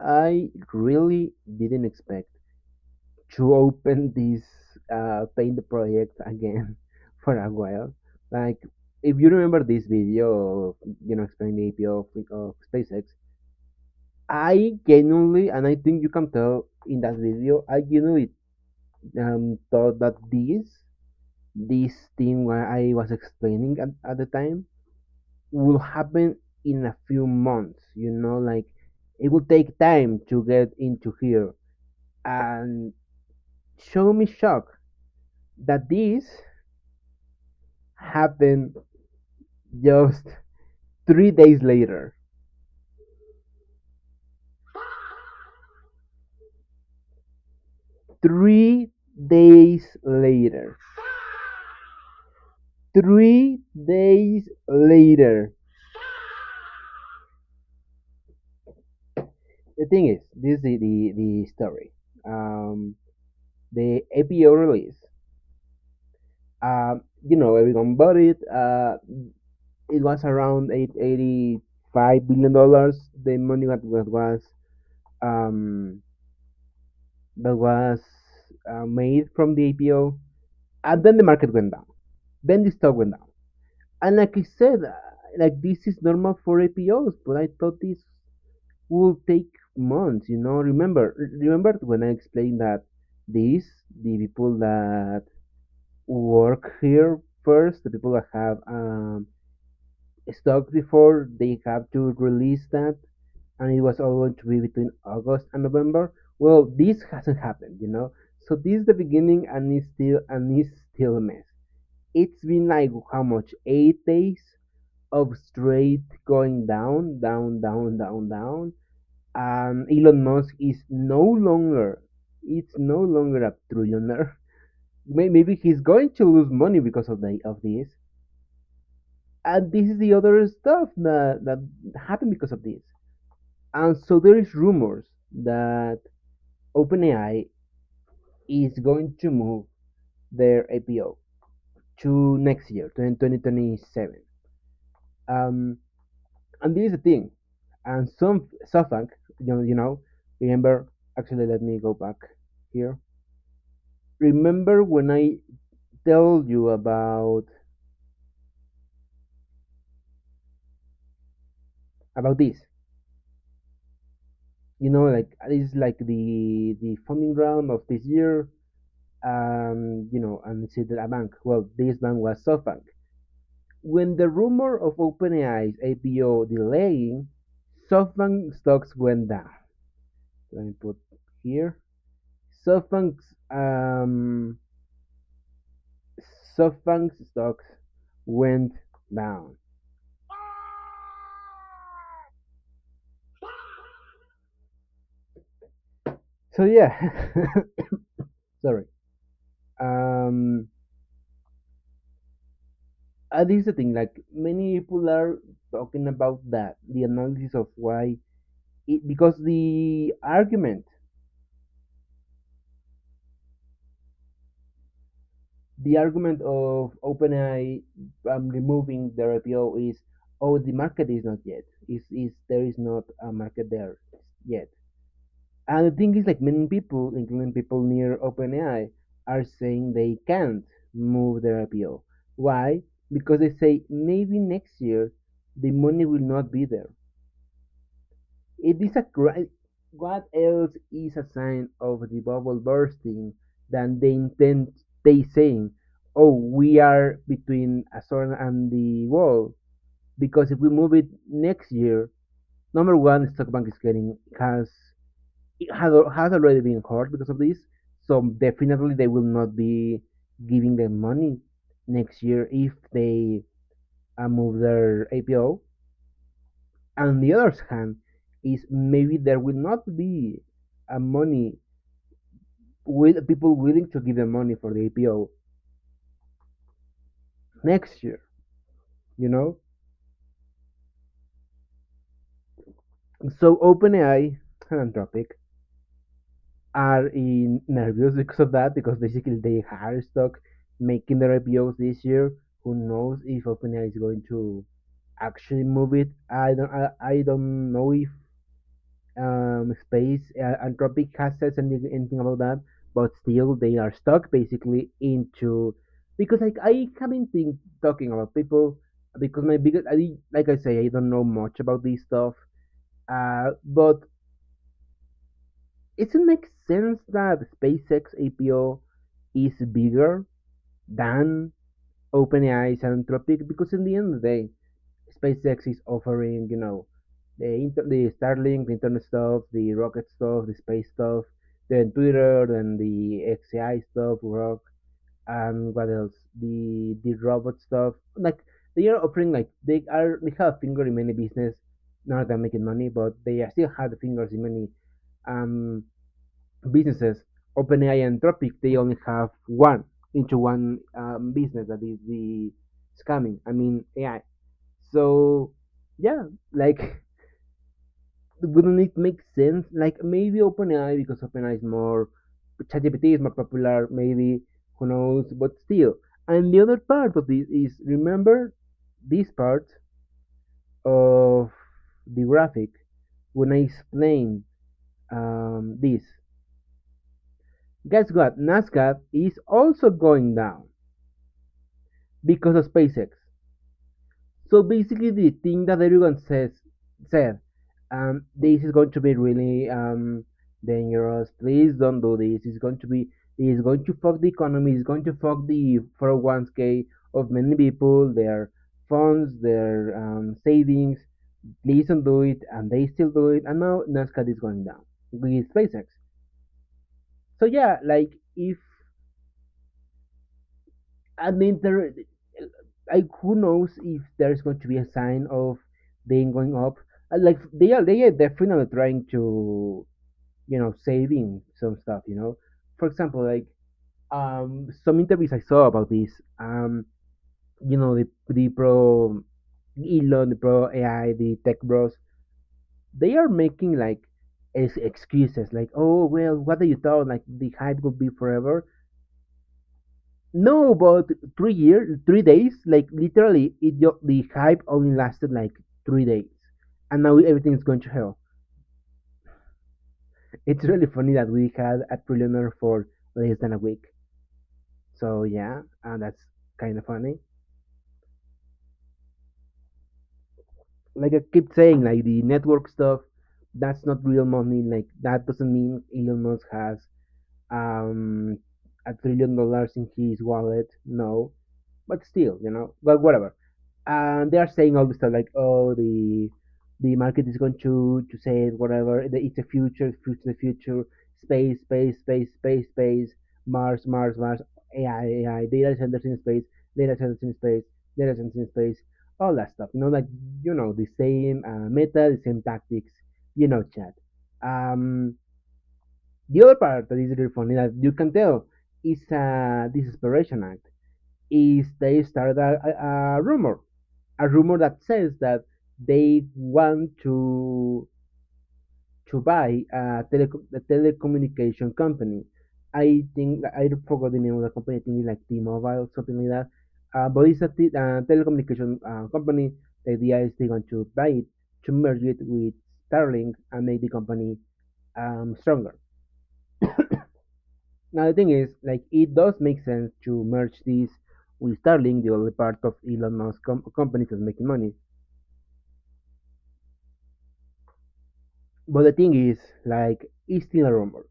I really didn't expect to open this paint project again for a while. Like, if you remember this video of, explaining the APO of SpaceX, I genuinely, and I think you can tell in that video, I genuinely thought that this thing where I was explaining at the time will happen in a few months. Like it will take time to get into here, and show me shock that this happened just 3 days later. 3 days later. 3 days later. The thing is, this is the story. Um, the APO release. Everyone bought it. It was around $85 billion. The money um, that was made from the APO, and then the market went down. Then the stock went down. And like I said, like this is normal for APOs, but I thought this will take months. Remember when I explained that these the people that work here first, the people that have stock before they have to release that, and it was all going to be between August and November. Well, this hasn't happened. So this is the beginning, and it's still a mess. It's been like how much? 8 days of straight going down, down, down, down, down. And Elon Musk is no longer. It's no longer a trillionaire. Maybe he's going to lose money because of this. And this is the other stuff that happened because of this. And so there is rumors that OpenAI is going to move their APO to next year, to 2027. Um, and this is the thing. And some SoftBank, remember. Actually, let me go back here. Remember when I told you about this? Like this is like the funding round of this year. And it's a bank. Well, this bank was SoftBank. When the rumor of OpenAI's IPO delaying, SoftBank stocks went down. Let me put here. SoftBank's um, SoftBank's stocks went down. So yeah, sorry. Um, this is the thing. Like many people are talking about that, the analysis of why because the argument of OpenAI removing their IPO is, oh, the market is not yet. Is there is not a market there yet. And the thing is, like many people, including people near OpenAI, are saying they can't move their IPO. Why? Because they say maybe next year the money will not be there. It is what else is a sign of the bubble bursting than the intent they saying, oh, we are between a sword and the wall. Because if we move it next year, number one, StockBank is getting has already been hurt because of this. So definitely they will not be giving them money next year if they move their APO. And on the other hand, is maybe there will not be a money with people willing to give them money for the APO next year. You know, so OpenAI and Anthropic are nervous because of that, because basically they hire stock making their IPOs this year. Who knows if OpenAI is going to actually move it? I don't know if space. Anthropic has said anything about that, but still they are stuck basically into because like I haven't been talking about people because my biggest like I say I don't know much about this stuff. But it makes sense that SpaceX APO is bigger than OpenAI's Anthropic because in the end of the day, SpaceX is offering, the Starlink, the internet stuff, the rocket stuff, the space stuff, then Twitter, then the XAI stuff, Rock, and what else? The robot stuff. Like they are offering like they have a finger in many business. Not that making money, but they are still have the fingers in many um businesses. OpenAI and Anthropic they only have one business that is the scamming. I mean AI. So yeah, like wouldn't it make sense? Like maybe OpenAI because OpenAI is more ChatGPT is more popular, maybe who knows, but still. And the other part of this is remember this part of the graphic when I explain this. Guess what? NASCAR is also going down because of SpaceX. So basically, the thing that everyone said, this is going to be really dangerous. Please don't do this. It's going to fuck the economy. It's going to fuck the 401k of many people, their funds, their savings. Please don't do it, and they still do it. And now NASCAR is going down with SpaceX. So yeah, like if and then like who knows if there's going to be a sign of them going up. Like they are definitely trying to saving some stuff. For example, like some interviews I saw about this. The pro Elon, the pro AI, the tech bros, they are making like excuses like, oh well, what do you thought? Like the hype will be forever. No, about 3 years, 3 days. Like literally, the hype only lasted like 3 days, and now everything is going to hell. It's really funny that we had a trillionaire for less than a week. So yeah, and that's kind of funny. Like I keep saying, like the network stuff, that's not real money. Like that doesn't mean Elon Musk has um $1 trillion in his wallet. No, but still, but whatever. And they are saying all this stuff like, oh, the market is going to say whatever. It's the future, space, Mars, AI, data centers in space, data centers in space, data centers in space, all that stuff. Like the same meta, the same tactics. Chat. Um, the other part that is really funny that you can tell is this desperation act is they started a rumor that says that they want to buy a telecommunication company. I think I forgot the name of the company. I think it's like T-Mobile, something like that. But it's a telecommunication company. The idea is they're going to buy it to merge it with Starlink and make the company stronger. Now the thing is, like, it does make sense to merge this with Starlink, the other part of Elon Musk company that's making money. But the thing is, like, it's still a rumor,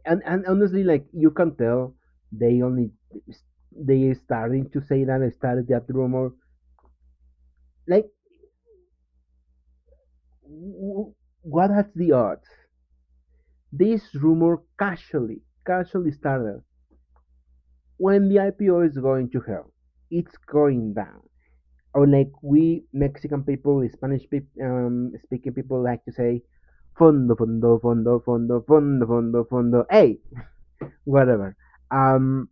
and honestly, like, you can tell they only they starting to say that they started that rumor. Like, what has the odds? This rumor casually started when the IPO is going to hell. It's going down. Or like we Mexican people, Spanish speaking people like to say, fondo. Hey, whatever. Um,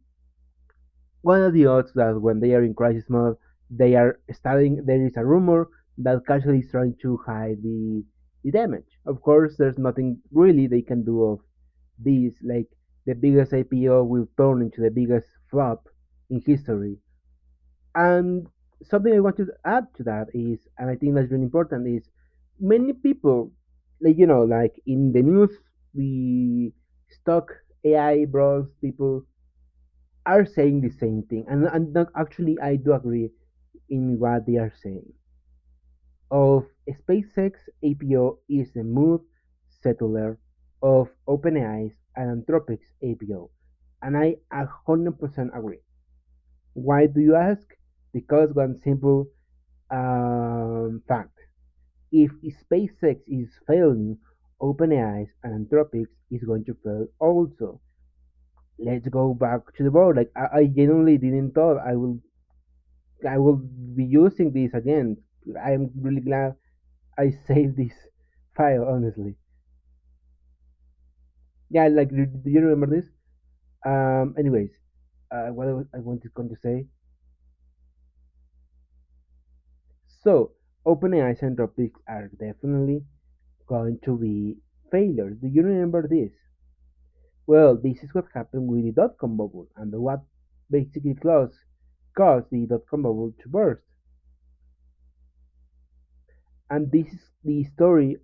what are the odds that when they are in crisis mode, they are starting? There is a rumor that casually is trying to hide the damage. Of course, there's nothing really they can do of this. Like the biggest IPO will turn into the biggest flop in history. And something I want to add to that is, and I think that's really important, is many people. like like in the news, the stock AI bros people are saying the same thing, and actually I do agree in what they are saying. Of SpaceX APO is the mood settler of OpenAI's and Anthropic's APO, and I 100% agree. Why do you ask? Because one simple fact: if SpaceX is failing, OpenAI's and Anthropics is going to fail also. Let's go back to the board. Like I genuinely didn't thought I will be using this again. I am really glad I saved this file. Honestly, yeah. Like, do you remember this? Anyways, what I wanted going to say. So, OpenAI and Anthropics are definitely going to be failures. Do you remember this? Well, this is what happened with the dot-com bubble, and what basically caused the dot-com bubble to burst. And this is the story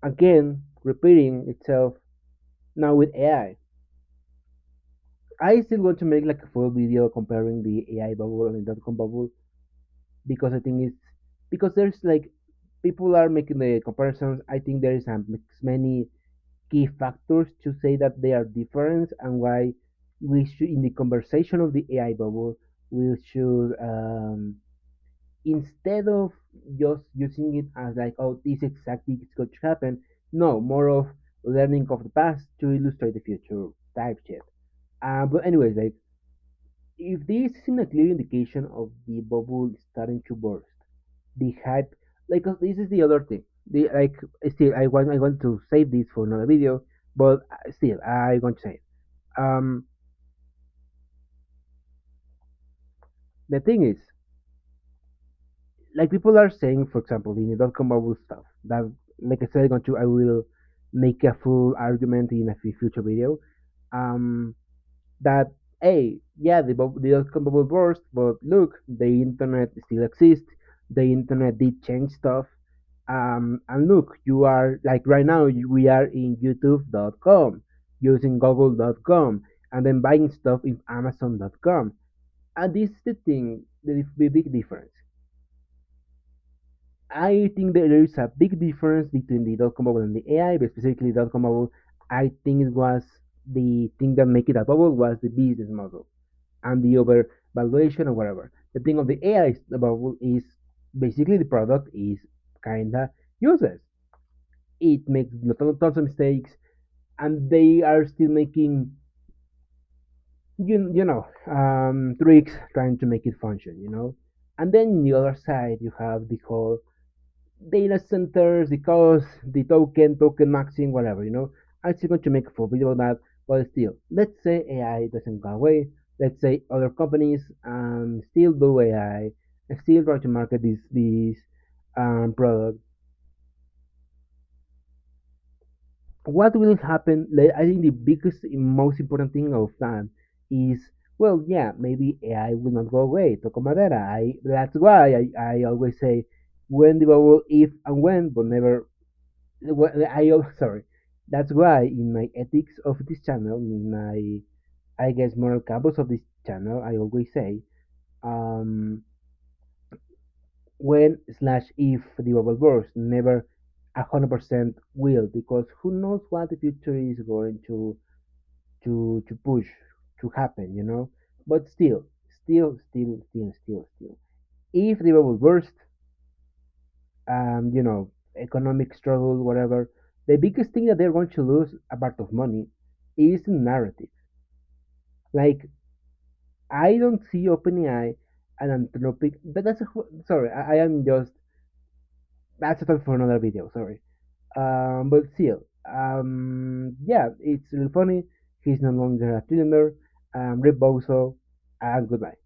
again repeating itself now with AI. I still want to make like a full video comparing the AI bubble and the dot-com bubble because I think it's because there's like people are making the comparisons. I think there is many key factors to say that they are different and why we should in the conversation of the AI bubble we should instead of just using it as like oh this exactly is going to happen, no, more of learning of the past to illustrate the future type shit. But anyways, like if this isn't a clear indication of the bubble starting to burst, the hype, like this is the other thing. The like still I want to save this for another video, but still I want to say it. The thing is, like people are saying, for example, in the dot-com bubble stuff that, like I said, I will make a full argument in a future video. Um, that hey, yeah, the dot-com bubble burst, but look, the internet still exists. The internet did change stuff. And look, you are like right now we are in YouTube.com using Google.com and then buying stuff in Amazon.com. And this is the thing, the big difference. I think that there is a big difference between the dot com bubble and the AI, but specifically dot com bubble. I think it was the thing that make it a bubble was the business model and the overvaluation or whatever. The thing of the AI bubble is basically the product is kinda useless. It makes tons of mistakes, and they are still making tricks trying to make it function. And then on the other side you have the whole data centers, the cost, the token maxing, whatever. I'm still going to make a full video about that, but still, let's say AI doesn't go away. Let's say other companies still do AI, and still try to market these product. What will happen? I think the biggest, most important thing of that is, well, yeah, maybe AI will not go away. Toco madera. That's why I always say when the bubble, if and when, but never. Sorry. That's why in my ethics of this channel, in my I guess moral campus of this channel, I always say, um, when slash if the bubble bursts, never 100% will, because who knows what the future is going to push to happen. But still, if the bubble burst, economic struggle, whatever, the biggest thing that they're going to lose, apart of money, is the narrative. Like, I don't see OpenAI and Anthropic. Sorry, I am just that's a topic for another video. Sorry, but still, yeah, it's really funny. He's no longer a trillionaire. Rip Bozo, and goodbye.